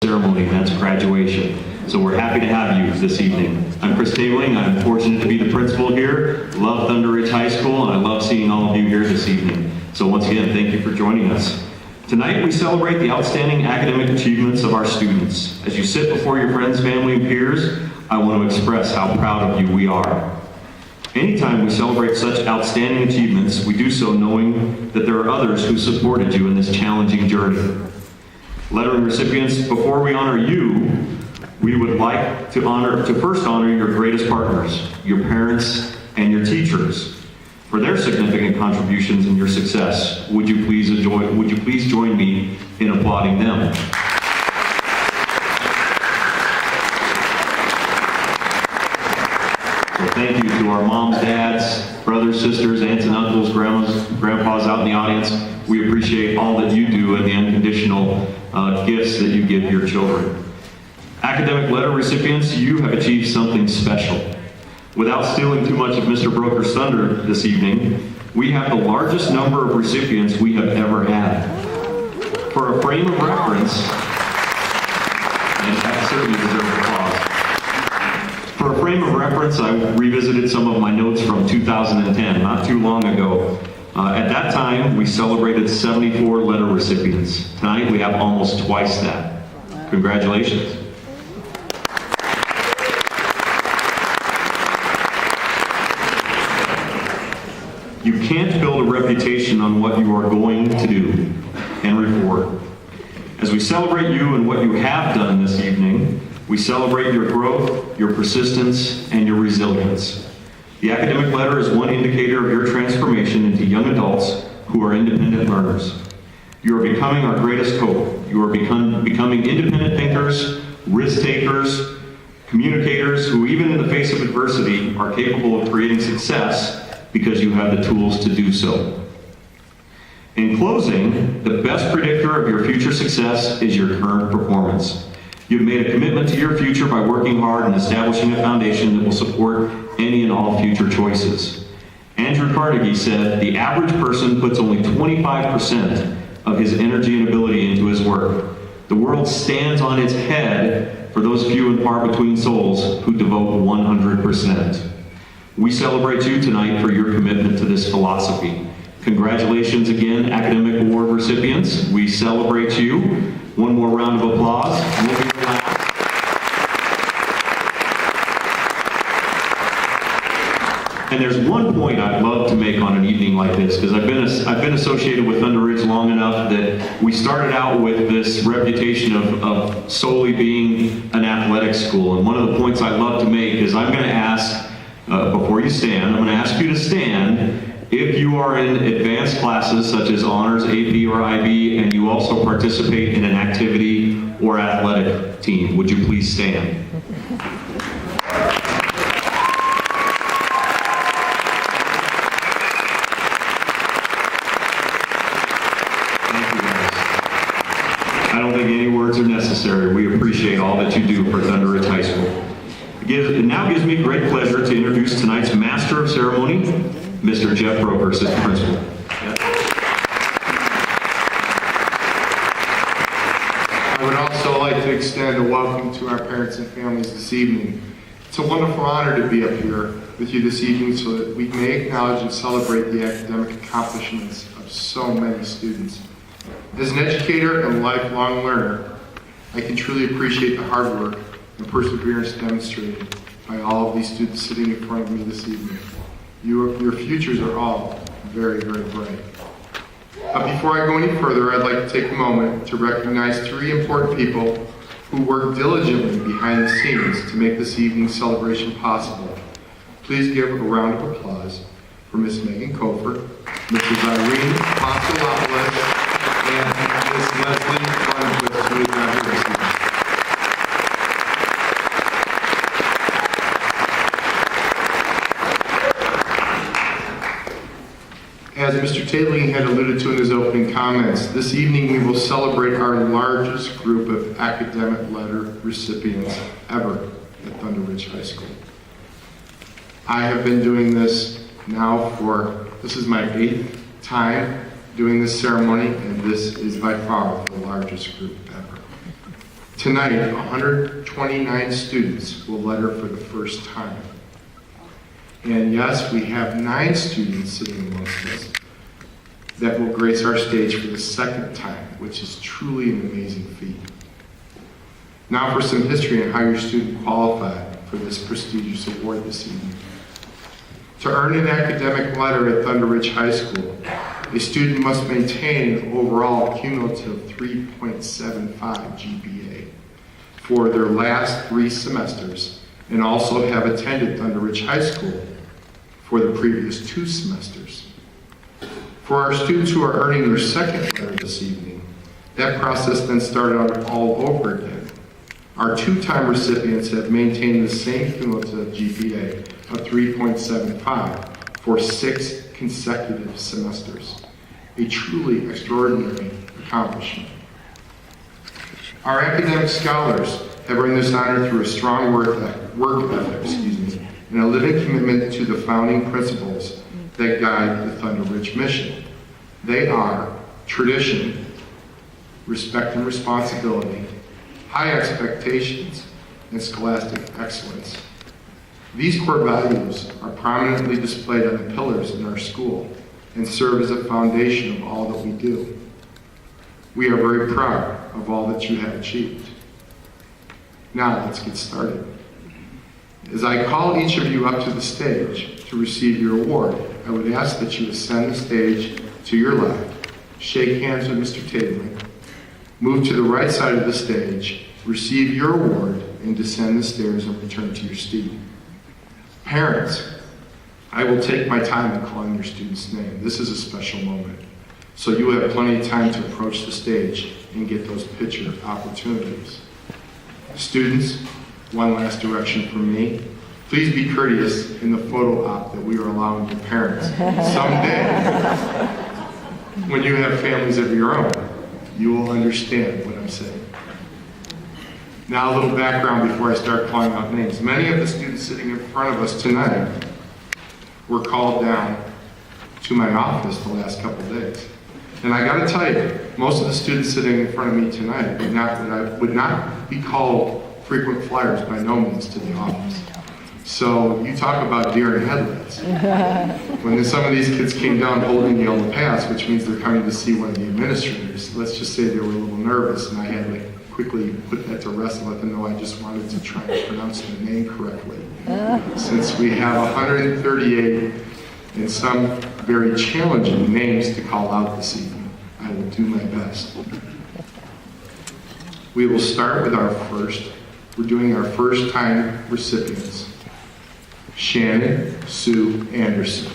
ceremony, and that's graduation. So we're happy to have you this evening. I'm Chris Tabling. I'm fortunate to be the principal here. Love Thunder Ridge High School, and I love seeing all of you here this evening. So once again, thank you for joining us. Tonight we celebrate the outstanding academic achievements of our students. As you sit before your friends, family, and peers, I want to express how proud of you we are. Anytime we celebrate such outstanding achievements, we do so knowing that there are others who supported you in this challenging journey. Lettering recipients, before we honor you, we would like to first honor your greatest partners, your parents and your teachers, for their significant contributions in your success. Would you please join me in applauding them? So thank you to our moms, dads, brothers, sisters, aunts and uncles, grandmas, grandpas out in the audience. We appreciate all that you do and the unconditional gifts that you give your children. Academic letter recipients, you have achieved something special. Without stealing too much of Mr. Broker's thunder this evening, we have the largest number of recipients we have ever had. For a frame of reference, and that certainly deserves applause. For a frame of reference, I revisited some of my notes from 2010, not too long ago. At that time, we celebrated 74 letter recipients. Tonight, we have almost twice that. Congratulations. You can't build a reputation on what you are going to do. Henry Ford. As we celebrate you and what you have done this evening, we celebrate your growth, your persistence, and your resilience. The academic letter is one indicator of your transformation into young adults who are independent learners. You are becoming our greatest hope. You are becoming independent thinkers, risk takers, communicators who, even in the face of adversity, are capable of creating success because you have the tools to do so. In closing, the best predictor of your future success is your current performance. You've made a commitment to your future by working hard and establishing a foundation that will support any and all future choices. Andrew Carnegie said, "The average person puts only 25% of his energy and ability into his work. The world stands on its head for those few and far between souls who devote 100%. We celebrate you tonight for your commitment to this philosophy. Congratulations again, academic award recipients. We celebrate you. One more round of applause. We'll be relaxed. And there's one point I'd love to make on an evening like this, because I've been associated with Thunder Ridge long enough that we started out with this reputation of solely being an athletic school. And one of the points I'd love to make is I'm going to ask, before you stand, I'm going to ask you to stand if you are in advanced classes such as honors, AP, or IB, and you also participate in an activity or athletic team. Would you please stand? Thank you, guys. I don't think any words are necessary. We appreciate all that you do for Thunder Ridge High School. It now gives me great pleasure to introduce tonight's Master of Ceremony, Mr. Jeff Broker, Assistant Principal. I would also like to extend a welcome to our parents and families this evening. It's a wonderful honor to be up here with you this evening so that we may acknowledge and celebrate the academic accomplishments of so many students. As an educator and lifelong learner, I can truly appreciate the hard work and perseverance demonstrated by all of these students sitting in front of me this evening. Your futures are all very, very bright. Before I go any further, I'd like to take a moment to recognize three important people who worked diligently behind the scenes to make this evening's celebration possible. Please give a round of applause for Ms. Megan Kofer, Mrs. Irene Apostolopoulos, and Ms. Leslie Lundquist, who is not here this evening. As Mr. Tabling had alluded to in his opening comments, this evening we will celebrate our largest group of academic letter recipients ever at Thunder Ridge High School. I have been doing this now this is my 8th time doing this ceremony, and this is by far the largest group ever. Tonight, 129 students will letter for the first time. And yes, we have 9 students sitting amongst us that will grace our stage for the second time, which is truly an amazing feat. Now for some history on how your student qualified for this prestigious award this evening. To earn an academic letter at Thunder Ridge High School, a student must maintain an overall cumulative 3.75 GPA for their last 3 semesters and also have attended Thunder Ridge High School for the previous 2 semesters. For our students who are earning their second letter this evening, that process then started out all over again. Our 2-time recipients have maintained the same cumulative GPA of 3.75 for 6 consecutive semesters. A truly extraordinary accomplishment. Our academic scholars have earned this honor through a strong work ethic, and a living commitment to the founding principles that guide the Thunder Ridge mission. They are tradition, respect and responsibility, high expectations, and scholastic excellence. These core values are prominently displayed on the pillars in our school and serve as a foundation of all that we do. We are very proud of all that you have achieved. Now let's get started. As I call each of you up to the stage to receive your award, I would ask that you ascend the stage to your left, shake hands with Mr. Tabling, move to the right side of the stage, receive your award, and descend the stairs and return to your seat. Parents, I will take my time in calling your student's name. This is a special moment. So you have plenty of time to approach the stage and get those picture opportunities. Students, one last direction from me. Please be courteous in the photo op that we are allowing your parents. Someday, when you have families of your own, you will understand what I'm saying. Now a little background before I start calling out names. Many of the students sitting in front of us tonight were called down to my office the last couple of days. And I gotta tell you, most of the students sitting in front of me tonight would not be called frequent flyers by no means to the office. So you talk about deer in headlights. When some of these kids came down holding the yellow pass, which means they're coming to see one of the administrators, let's just say they were a little nervous, and I had to quickly put that to rest and let them know I just wanted to try to pronounce the name correctly. Since we have 138 and some very challenging names to call out this evening, I will do my best. We will start with we're doing our first time recipients. Shannon Sue Anderson.